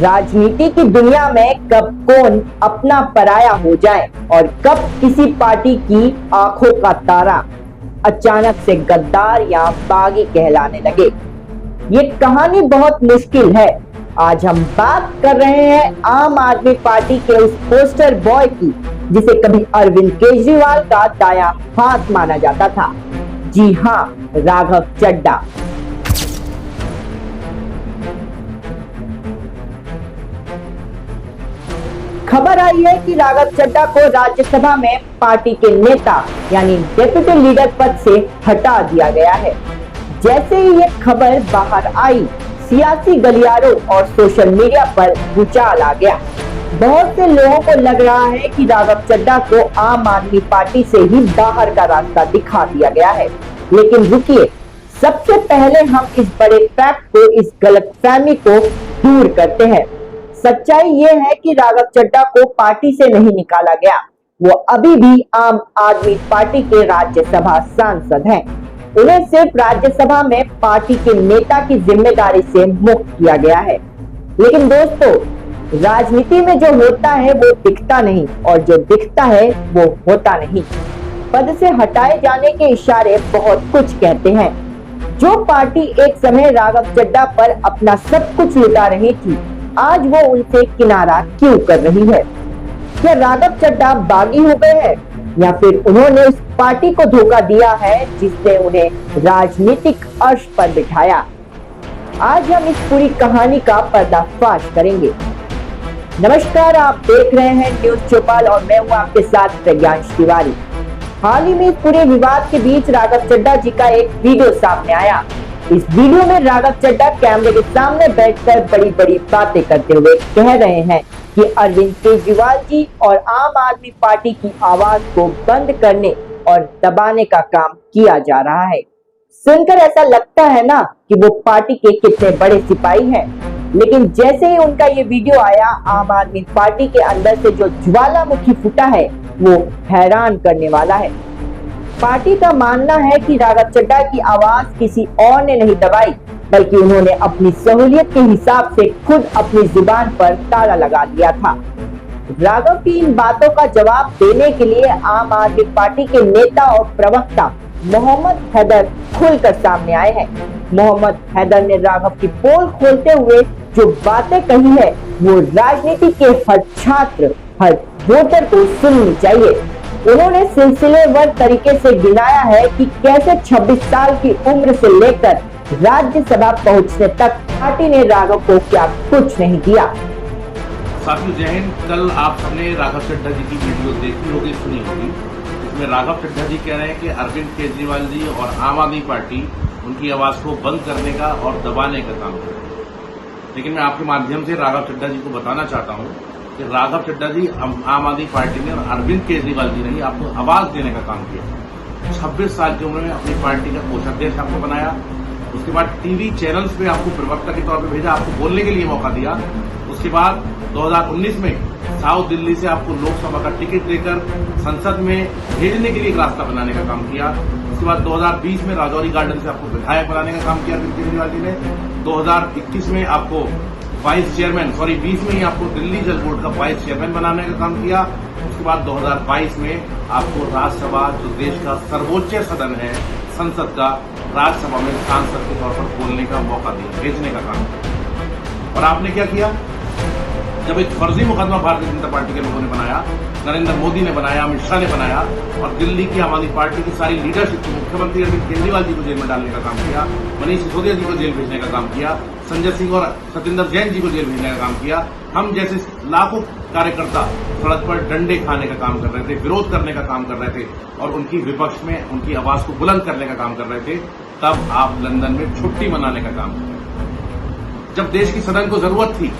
राजनीति की दुनिया में कब कौन अपना पराया हो जाए और कब किसी पार्टी की आंखों का तारा अचानक से गद्दार या बागी कहलाने लगे, ये कहानी बहुत मुश्किल है। आज हम बात कर रहे हैं आम आदमी पार्टी के उस पोस्टर बॉय की जिसे कभी अरविंद केजरीवाल का दायां हाथ माना जाता था। जी हाँ, राघव चड्ढा। खबर आई है कि राघव चड्ढा को राज्यसभा में पार्टी के नेता यानी डेप्यूटी लीडर पद से हटा दिया गया है। जैसे ही ये खबर बाहर आई, सियासी गलियारों और सोशल मीडिया पर भूचाल आ गया। बहुत से लोगों को लग रहा है कि राघव चड्ढा को आम आदमी पार्टी से ही बाहर का रास्ता दिखा दिया गया है। लेकिन रुकिए, सबसे पहले हम इस बड़े फैक्ट को, इस गलतफहमी को दूर करते हैं। सच्चाई ये है कि राघव चड्ढा को पार्टी से नहीं निकाला गया, वो अभी भी आम आदमी पार्टी के राज्यसभा सांसद हैं। उन्हें सिर्फ राज्यसभा में पार्टी के नेता की जिम्मेदारी से मुक्त किया गया है। लेकिन दोस्तों, राजनीति में जो होता है वो दिखता नहीं और जो दिखता है वो होता नहीं। पद से हटाए जाने के इशारे बहुत कुछ कहते हैं। जो पार्टी एक समय राघव चड्ढा पर अपना सब कुछ लुटा रही थी, आज वो उनसे किनारा क्यों कर रही है? क्या राघव चड्ढा बागी हो गए हैं या फिर उन्होंने उस पार्टी को धोखा दिया है जिसने उन्हें राजनीतिक अर्श पर बिठाया? आज हम इस पूरी कहानी का पर्दाफाश करेंगे। नमस्कार, आप देख रहे हैं न्यूज चौपाल और मैं हूं आपके साथ प्रज्ञांश तिवारी। हाल ही में पूरे विवाद के बीच राघव चड्ढा जी का एक वीडियो सामने आया। इस वीडियो में राघव चड्ढा कैमरे के सामने बैठकर बड़ी बड़ी बातें करते हुए कह रहे हैं कि अरविंद केजरीवाल जी और आम आदमी पार्टी की आवाज को बंद करने और दबाने का काम किया जा रहा है। सुनकर ऐसा लगता है ना कि वो पार्टी के कितने बड़े सिपाही हैं। लेकिन जैसे ही उनका ये वीडियो आया, आम आदमी पार्टी के अंदर से जो ज्वालामुखी फूटा है वो हैरान करने वाला है। पार्टी का मानना है कि राघव चड्ढा की आवाज किसी और ने नहीं दबाई, बल्कि उन्होंने अपनी सहूलियत के हिसाब से खुद अपनी जुबान पर ताला लगा दिया था। राघव की इन बातों का जवाब देने के लिए आम आदमी पार्टी के नेता और प्रवक्ता मोहम्मद हैदर खुलकर सामने आए हैं। मोहम्मद हैदर ने राघव की पोल खोलते हुए जो बातें कही है वो राजनीति के हर छात्र, हर वोटर को सुननी चाहिए। उन्होंने सिलसिलेवार तरीके से गिनाया है कि कैसे 26 साल की उम्र से लेकर राज्यसभा पहुंचने तक पार्टी ने राघव को क्या कुछ नहीं दिया। साथियों, जय हिंद। कल आप सबने राघव चड्ढा जी की वीडियो देखी होगी, सुनी होगी। इसमें राघव चड्ढा जी कह रहे हैं कि अरविंद केजरीवाल जी और आम आदमी पार्टी उनकी आवाज को बंद करने का और दबाने का काम कर रही है। लेकिन मैं आपके माध्यम से राघव चड्ढा जी को बताना चाहता हूं कि राघव चड्ढा जी आम आदमी पार्टी ने और अरविंद केजरीवाल जी ने ही आपको आवाज देने का काम किया। 26 साल की उम्र में अपनी पार्टी का कोषाध्यक्ष आपको बनाया, उसके बाद टीवी चैनल्स पे आपको प्रवक्ता के तौर पे भेजा, आपको बोलने के लिए मौका दिया। उसके बाद 2019 में साउथ दिल्ली से आपको लोकसभा का टिकट देकर संसद में भेजने के लिए एक रास्ता बनाने का काम किया। उसके बाद 2020 में राजौरी गार्डन से आपको विधायक बनाने का काम किया अरविंद केजरीवाल जी ने। 2021 में आपको वाइस चेयरमैन, 20 में ही आपको दिल्ली जल बोर्ड का वाइस चेयरमैन बनाने का काम किया। उसके बाद 2022 में आपको राज्यसभा, जो देश का सर्वोच्च सदन है, संसद का, राज्यसभा में सांसद के तौर पर बोलने का मौका दिया, भेजने का काम किया। और आपने क्या किया? जब एक फर्जी मुकदमा भारतीय जनता पार्टी के लोगों ने बनाया, नरेंद्र मोदी ने बनाया, अमित शाह ने बनाया और दिल्ली की आम आदमी पार्टी की सारी लीडरशिप को, मुख्यमंत्री अरविंद केजरीवाल जी को जेल में डालने का काम किया, मनीष सिसोदिया जी को जेल भेजने का काम किया, संजय सिंह और सत्येंद्र जैन जी को जेल भेजने का काम किया। हम जैसे लाखों कार्यकर्ता सड़क पर डंडे खाने का काम कर रहे थे, विरोध करने का काम कर रहे थे और उनकी विपक्ष में उनकी आवाज को बुलंद करने का काम कर रहे थे। तब आप लंदन में छुट्टी मनाने का काम कर रहे थे। जब देश की सदन को जरूरत थी,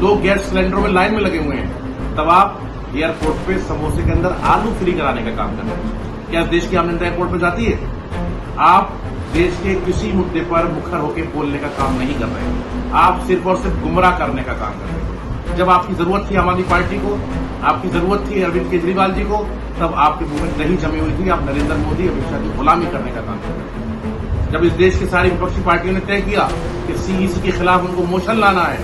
लोग गैस सिलेंडरों में लाइन में लगे हुए हैं, तब आप एयरपोर्ट पे समोसे के अंदर आलू फ्री कराने का काम कर रहे हैं। क्या देश की आम जनता एयरपोर्ट पे जाती है? आप देश के किसी मुद्दे पर मुखर होकर बोलने का काम नहीं कर रहे हैं, आप सिर्फ और सिर्फ गुमराह करने का काम कर रहे हैं। जब आपकी जरूरत थी आम आदमी पार्टी को, आपकी जरूरत थी अरविंद केजरीवाल जी को, तब आपके मुंह में दही जमी हुई थी, आप नरेंद्र मोदी, अमित शाह की गुलामी करने का काम कर रहे थे। जब इस देश की सारी विपक्षी पार्टियों ने तय किया कि सीईसी के खिलाफ उनको मोशन लाना है,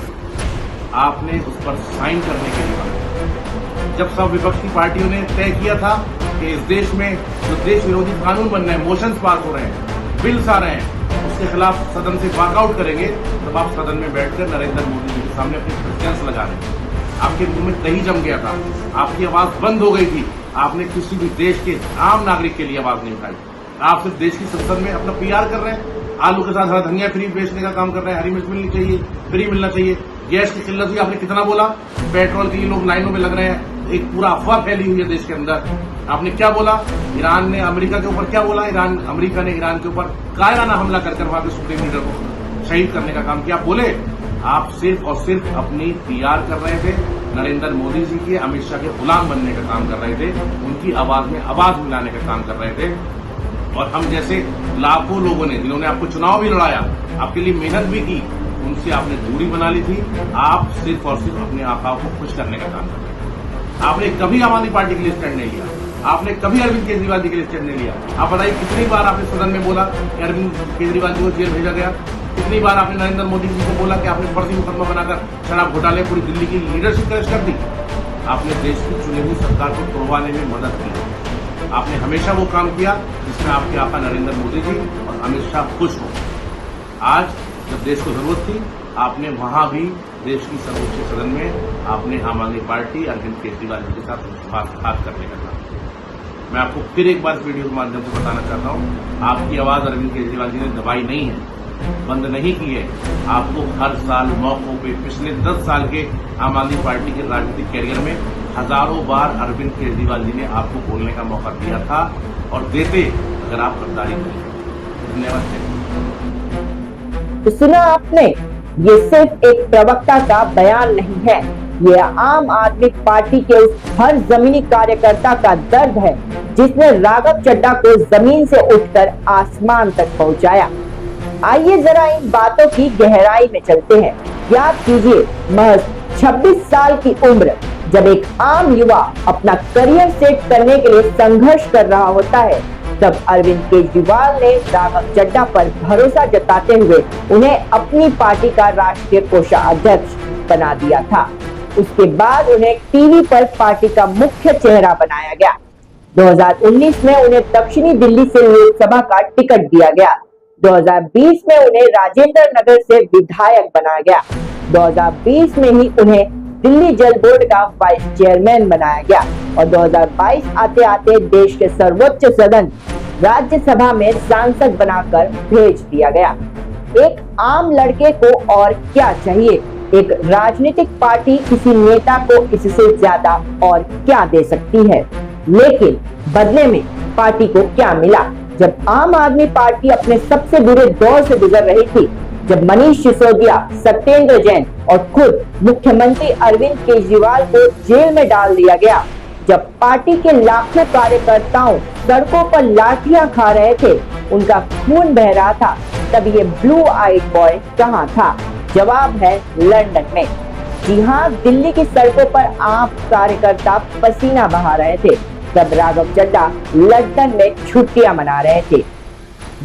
आपने उस पर साइन करने के लिए कहा। जब सब विपक्षी पार्टियों ने तय किया था कि इस देश में जो देश विरोधी कानून बन रहे हैं, मोशंस पास हो रहे हैं, बिल्स आ रहे हैं, उसके खिलाफ सदन से वॉकआउट करेंगे, तब आप सदन में बैठकर नरेंद्र मोदी जी के सामने अपने प्रेसिडेंस लगा रहे हैं। आपके मुंह में दही जम गया था, आपकी आवाज बंद हो गई थी, आपने किसी भी देश के आम नागरिक के लिए आवाज नहीं उठाई। आप सिर्फ देश की संसद में अपना पीआर कर रहे हैं, आलू के साथ हरा धनिया फ्री बेचने का काम कर रहे हैं, हरी मिर्च मिलनी चाहिए, फ्री मिलना चाहिए, गैस की किल्लत हुई, आपने कितना बोला, पेट्रोल के लिए लोग लाइनों में लग रहे हैं, एक पूरा अफवाह फैली हुई है देश के अंदर। आपने क्या बोला, ईरान ने अमेरिका के ऊपर क्या बोला, अमेरिका ने ईरान के ऊपर कायराना हमला कर वहां के सुप्रीम लीडर को शहीद करने का काम किया। आप बोले, आप सिर्फ और सिर्फ अपनी पीआर कर रहे थे, नरेंद्र मोदी जी के, अमित शाह के गुलाम बनने का काम कर रहे थे, उनकी आवाज में आवाज मिलाने का काम कर रहे थे। और हम जैसे लाखों लोगों ने, जिन्होंने आपको चुनाव भी लड़ाया, आपके लिए मेहनत भी की, उनसे आपने दूरी बना ली थी। आप सिर्फ और सिर्फ अपने आकाओं को खुश करने का काम कर रहे थे। आपने कभी आम आदमी पार्टी के लिए स्टैंड नहीं लिया, आपने कभी अरविंद केजरीवाल जी के लिए स्टैंड नहीं लिया। आप बताइए कितनी बार आपने सदन में बोला कि अरविंद केजरीवाल जी को जेल भेजा गया, कितनी बार आपने नरेंद्र मोदी जी को बोला कि आपने फर्जी मुकदमा बनाकर शराब घोटाले पूरी दिल्ली की लीडरशिप अरेस्ट कर दी। आपने देश की चुनी हुई सरकार को तोड़वाने में मदद की। आपने हमेशा वो काम किया जिसमें आपके आका नरेंद्र मोदी जी और अमित शाह खुश हो। आज जब देश को जरूरत थी, आपने वहां भी देश की सर्वोच्च सदन में आपने आम आदमी पार्टी अरविंद केजरीवाल जी के साथ बात करने का काम किया। मैं आपको फिर एक बार इस वीडियो के माध्यम से बताना चाहता हूं, आपकी आवाज अरविंद केजरीवाल जी ने दबाई नहीं है, बंद नहीं की है। आपको हर साल मौकों पे, पिछले 10 साल के आम आदमी पार्टी के राजनीतिक कैरियर में हजारों बार अरविंद केजरीवाल जी ने आपको बोलने का मौका दिया था और देते, अगर आप गद्दारी करें। धन्यवाद। तो सुना आपने, ये सिर्फ एक प्रवक्ता का बयान नहीं है, ये आम आदमी पार्टी के उस हर जमीनी कार्यकर्ता का दर्द है जिसने राघव चड्ढा को जमीन से उठकर आसमान तक पहुंचाया। आइए जरा इन बातों की गहराई में चलते हैं। याद कीजिए, महज 26 साल की उम्र, जब एक आम युवा अपना करियर सेट करने के लिए संघर्ष कर रहा होता है, तब अरविंद केजरीवाल ने राघव चड्ढा पर भरोसा जताते हुए उन्हें अपनी पार्टी का राष्ट्रीय कोषाध्यक्ष बना दिया था। उसके बाद उन्हें टीवी पर पार्टी का मुख्य चेहरा बनाया गया। 2019 में उन्हें दक्षिणी दिल्ली से लोकसभा का टिकट दिया गया। 2020 में उन्हें राजेंद्र नगर से विधायक बनाया गया। 2020 में ही उन्हें दिल्ली जल बोर्ड का वाइस चेयरमैन बनाया गया और 2022 आते आते देश के सर्वोच्च सदन राज्यसभा में सांसद बनाकर भेज दिया गया। एक आम लड़के को और क्या चाहिए? एक राजनीतिक पार्टी किसी नेता को इससे ज्यादा और क्या दे सकती है? लेकिन बदले में पार्टी को क्या मिला? जब आम आदमी पार्टी अपने सबसे बुरे दौर से गुजर रही थी, जब मनीष सिसोदिया, सत्येंद्र जैन और खुद मुख्यमंत्री अरविंद केजरीवाल को जेल में डाल दिया गया, जब पार्टी के लाखों कार्यकर्ताओं सड़कों पर लाठियां खा रहे थे, उनका खून बह रहा था, तब ये ब्लू आइड बॉय कहाँ था? जवाब है लंदन में। जी हाँ, दिल्ली की सड़कों पर आम कार्यकर्ता पसीना बहा रहे थे, तब राघव चड्ढा लंदन में छुट्टियां मना रहे थे।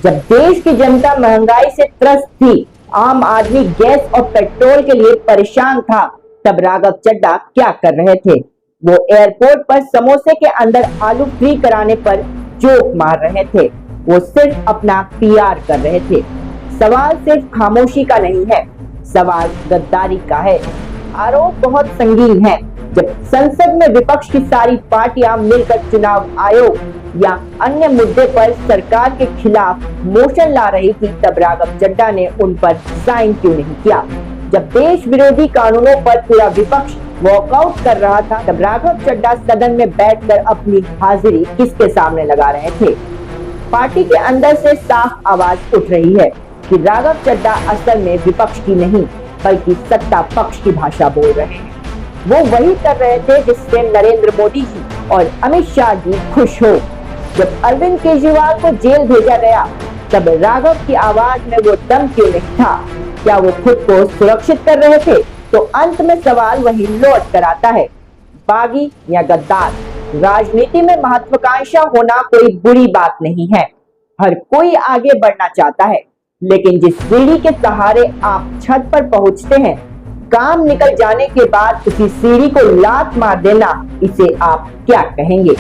जब देश की जनता महंगाई से त्रस्त थी, आम आदमी गैस और पेट्रोल के लिए परेशान था, तब राघव चड्ढा क्या कर रहे थे? वो एयरपोर्ट पर समोसे के अंदर आलू फ्री कराने पर जोक मार रहे थे। वो सिर्फ अपना पीआर कर रहे थे। सवाल सिर्फ खामोशी का नहीं है, सवाल गद्दारी का है। आरोप बहुत संगीन है। जब संसद में विपक्ष की सारी पार्टियां मिलकर चुनाव आयोग या अन्य मुद्दे पर सरकार के खिलाफ मोशन ला रही थी, तब राघव चड्ढा ने उन पर साइन क्यों नहीं किया? जब देश विरोधी कानूनों पर पूरा विपक्ष वॉकआउट कर रहा था, तब राघव चड्ढा सदन में बैठकर अपनी हाजिरी किसके सामने लगा रहे थे? पार्टी के अंदर से साफ आवाज उठ रही है कि राघव चड्ढा असल में विपक्ष की नहीं बल्कि सत्ता पक्ष की भाषा बोल रहे हैं। वो वही कर रहे थे जिससे नरेंद्र मोदी जी और अमित शाह जी खुश हो। जब अरविंद केजरीवाल को जेल भेजा गया, तब राघव की आवाज में वो दम क्यों नहीं था? क्या वो खुद को सुरक्षित कर रहे थे? तो अंत में सवाल वही लौट कर आता है, बागी या गद्दार? राजनीति में महत्वाकांक्षा होना कोई बुरी बात नहीं है। हर कोई आगे बढ़ना चाहता है, लेकिन जिस सीढ़ी के सहारे आप छत पर पहुंचते हैं, काम निकल जाने के बाद उसी सीढ़ी को लात मार देना, इसे आप क्या कहेंगे?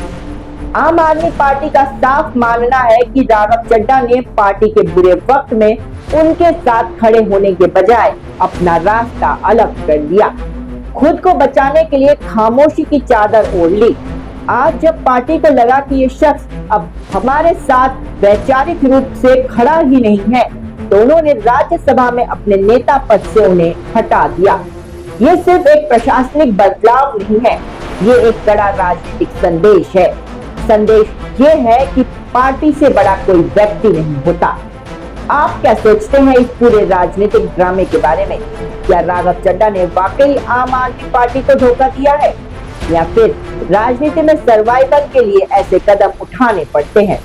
आम आदमी पार्टी का साफ मानना है कि राघव चड्ढा ने पार्टी के बुरे वक्त में उनके साथ खड़े होने के बजाय अपना रास्ता अलग कर लिया, खुद को बचाने के लिए खामोशी की चादर ओढ़ ली। आज जब पार्टी को लगा कि ये शख्स अब हमारे साथ वैचारिक रूप से खड़ा ही नहीं है, तो उन्होंने राज्यसभा में अपने नेता पद से उन्हें हटा दिया। ये सिर्फ एक प्रशासनिक बदलाव नहीं है, ये एक बड़ा राजनीतिक संदेश है। संदेश ये है कि पार्टी से बड़ा कोई व्यक्ति नहीं होता। आप क्या सोचते हैं इस पूरे राजनीतिक ड्रामे के बारे में? क्या राघव चड्ढा ने वाकई आम आदमी पार्टी को धोखा दिया है, या फिर राजनीति में सर्वाइवल के लिए ऐसे कदम उठाने पड़ते हैं?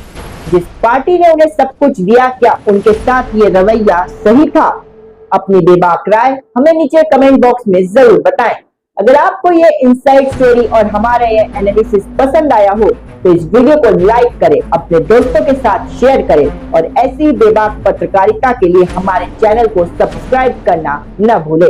जिस पार्टी ने उन्हें सब कुछ दिया, क्या उनके साथ ये रवैया सही था? अपनी बेबाक राय हमें नीचे कमेंट बॉक्स में जरूर बताएं। अगर आपको ये इनसाइड स्टोरी और हमारा ये एनालिसिस पसंद आया हो तो इस वीडियो को लाइक करें, अपने दोस्तों के साथ शेयर करें और ऐसी बेबाक पत्रकारिता के लिए हमारे चैनल को सब्सक्राइब करना न भूलें।